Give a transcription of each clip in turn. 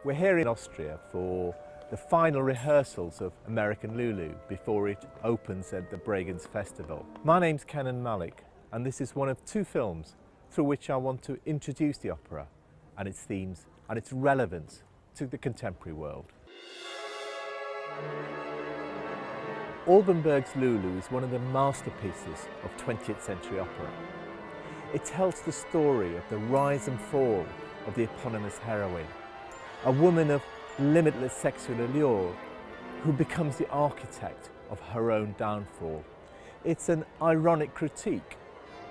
We're here in Austria for the final rehearsals of American Lulu before it opens at the Bergs festival. My name's Kenan Malik, and this is one of two films through which I want to introduce the opera and its themes and its relevance to the contemporary world. Alban Berg's Lulu is one of the masterpieces of 20th century opera. It tells the story of the rise and fall of the eponymous heroine, a woman of limitless sexual allure who becomes the architect of her own downfall. It's an ironic critique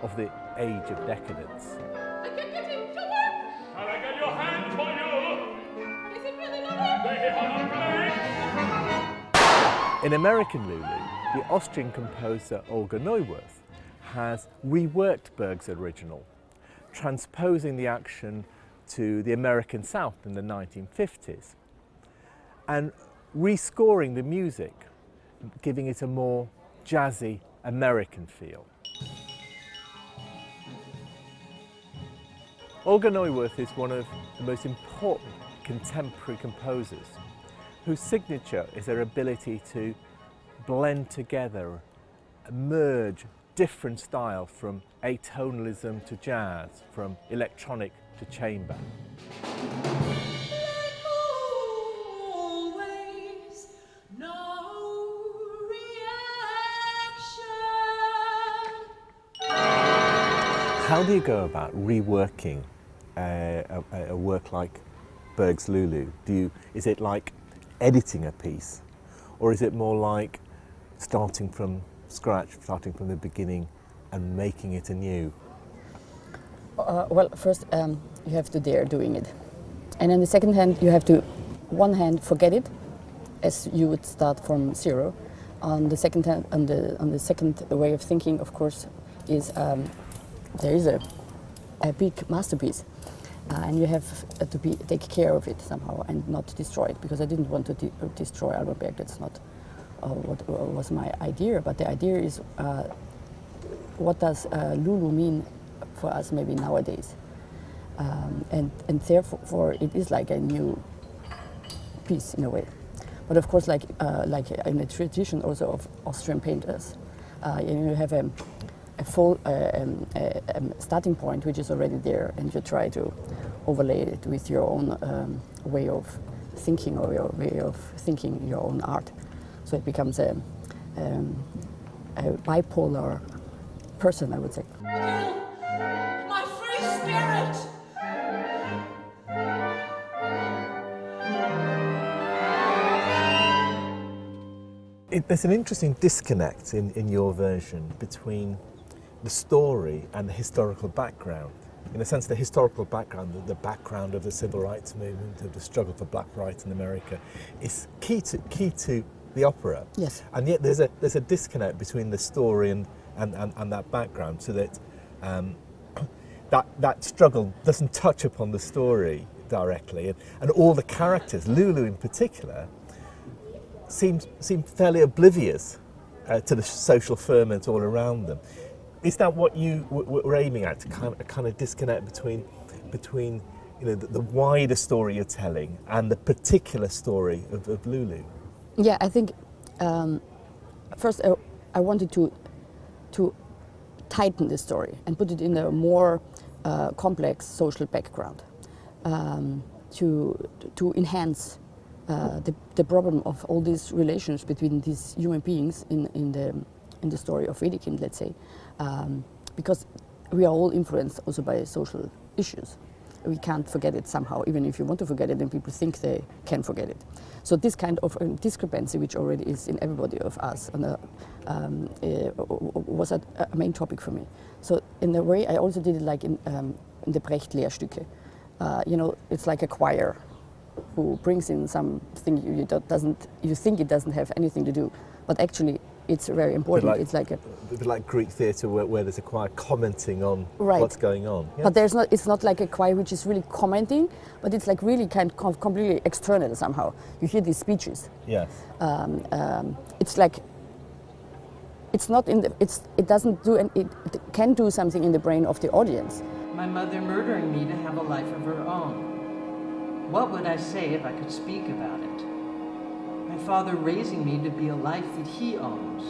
of the age of decadence. I can't get into work! Shall I get your hand for you? Is it really not? They are not playing! In American Lulu, the Austrian composer Olga Neuwirth has reworked Berg's original, transposing the action to the American South in the 1950s and rescoring the music, giving it a more jazzy American feel. Olga Neuwirth is one of the most important contemporary composers whose signature is their ability to blend together, merge different styles from atonalism to jazz, from electronic to chamber. How do you go about reworking a work like Berg's Lulu? Is it like editing a piece, or is it more like starting from scratch, starting from the beginning and making it anew? Well, first you have to dare doing it, and on the second hand you have to, one hand, forget it, as you would start from zero. On the second hand, on the second way of thinking, of course, is there is a big masterpiece, and you have to take care of it somehow and not destroy it, because I didn't want to destroy Alban Berg. That's not what was my idea. But the idea is, what does Lulu mean for us maybe nowadays? And therefore it is like a new piece in a way. But of course, like in the tradition also of Austrian painters, you have a full starting point which is already there, and you try to overlay it with your own way of thinking, or your way of thinking your own art. So it becomes a bipolar person, I would say. My free spirit! There's an interesting disconnect in your version between the story and the historical background. In a sense, the historical background, the background of the civil rights movement, of the struggle for black rights in America, is key to the opera. Yes. And yet there's a disconnect between the story and that background, so that that struggle doesn't touch upon the story directly, and all the characters, Lulu in particular, seem fairly oblivious to the social ferment all around them. Is that what you were aiming at, to kind of disconnect between the wider story you're telling and the particular story of Lulu? Yeah, I think first I wanted to tighten the story and put it in a more complex social background, to enhance the problem of all these relations between these human beings in the story of Wedekind, let's say, because we are all influenced also by social issues. We can't forget it somehow, even if you want to forget it, and people think they can forget it. So this kind of discrepancy, which already is in everybody of us, was a main topic for me. So in a way, I also did it like in the Brecht Lehrstücke. It's like a choir who brings in something you think it doesn't have anything to do, but actually it's very important. It's like a bit like Greek theatre, where there's a choir commenting on right. what's going on. Yeah. But it's not like a choir which is really commenting, but it's like really kind of completely external somehow. You hear these speeches. Yes. It's like it's not in the it doesn't do, and it can do something in the brain of the audience. My mother murdering me to have a life of her own. What would I say if I could speak about it? My father raising me to be a life that he owns.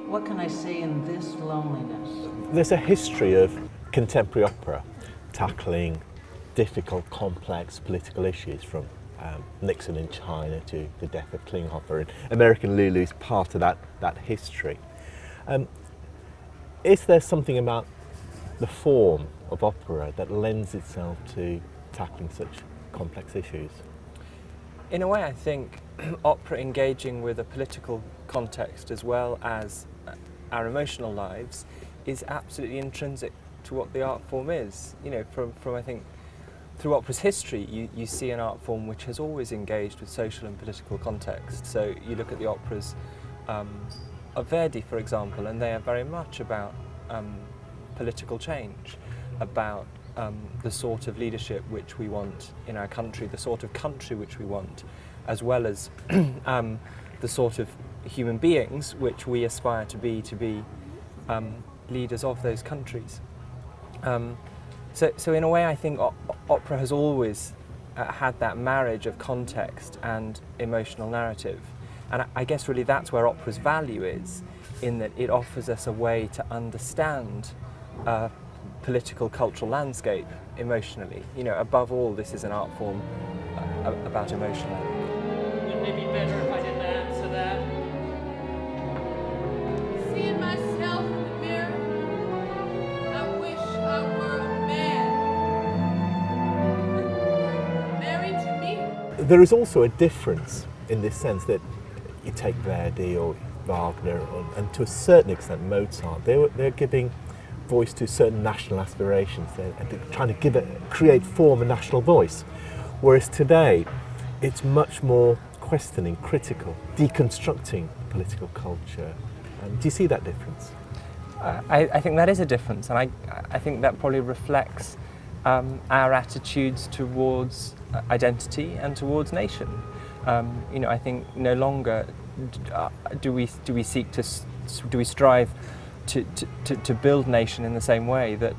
What can I say in this loneliness? There's a history of contemporary opera tackling difficult, complex political issues, from Nixon in China to the death of Klinghoffer, and American Lulu is part of that history. Is there something about the form of opera that lends itself to tackling such complex issues? In a way, I think opera engaging with a political context as well as our emotional lives is absolutely intrinsic to what the art form is. You know, from I think through opera's history, you see an art form which has always engaged with social and political context. So you look at the operas of Verdi, for example, and they are very much about political change, about the sort of leadership which we want in our country, the sort of country which we want, as well as the sort of human beings which we aspire to be leaders of those countries. So in a way, I think opera has always had that marriage of context and emotional narrative. And I guess really that's where opera's value is, in that it offers us a way to understand political, cultural landscape emotionally. You know, above all, this is an art form about emotion. Wouldn't it be better if I didn't answer that? Seeing myself in the mirror, I wish I were a man. Married to me. There is also a difference in this sense that you take Verdi or Wagner, and to a certain extent Mozart, they're giving voice to certain national aspirations. They're trying to create, form a national voice. Whereas today, it's much more questioning, critical, deconstructing political culture. Do you see that difference? I think that is a difference, and I think that probably reflects our attitudes towards identity and towards nation. You know, I think no longer do we strive to build nation in the same way that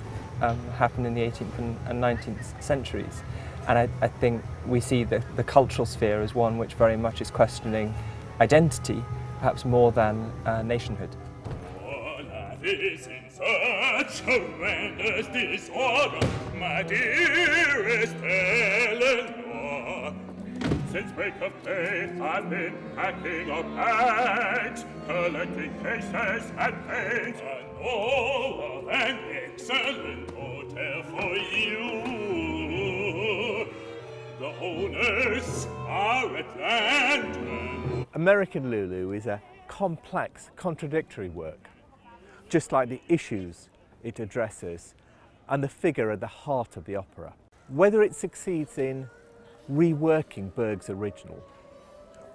happened in the 18th and 19th centuries. And I think we see the cultural sphere as one which very much is questioning identity, perhaps more than nationhood. Oh, life is in such horrendous disorder, my dearest Eleanor. Since break of day, I've been packing up bags, collecting cases and paints, and all of an excellent hotel for you. The owners are at Lantern. American Lulu is a complex, contradictory work, just like the issues it addresses and the figure at the heart of the opera. Whether it succeeds in reworking Berg's original,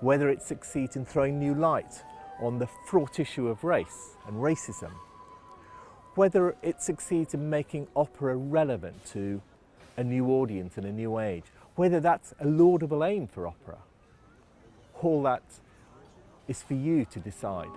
whether it succeeds in throwing new light on the fraught issue of race and racism, whether it succeeds in making opera relevant to a new audience in a new age, whether that's a laudable aim for opera, all that is for you to decide.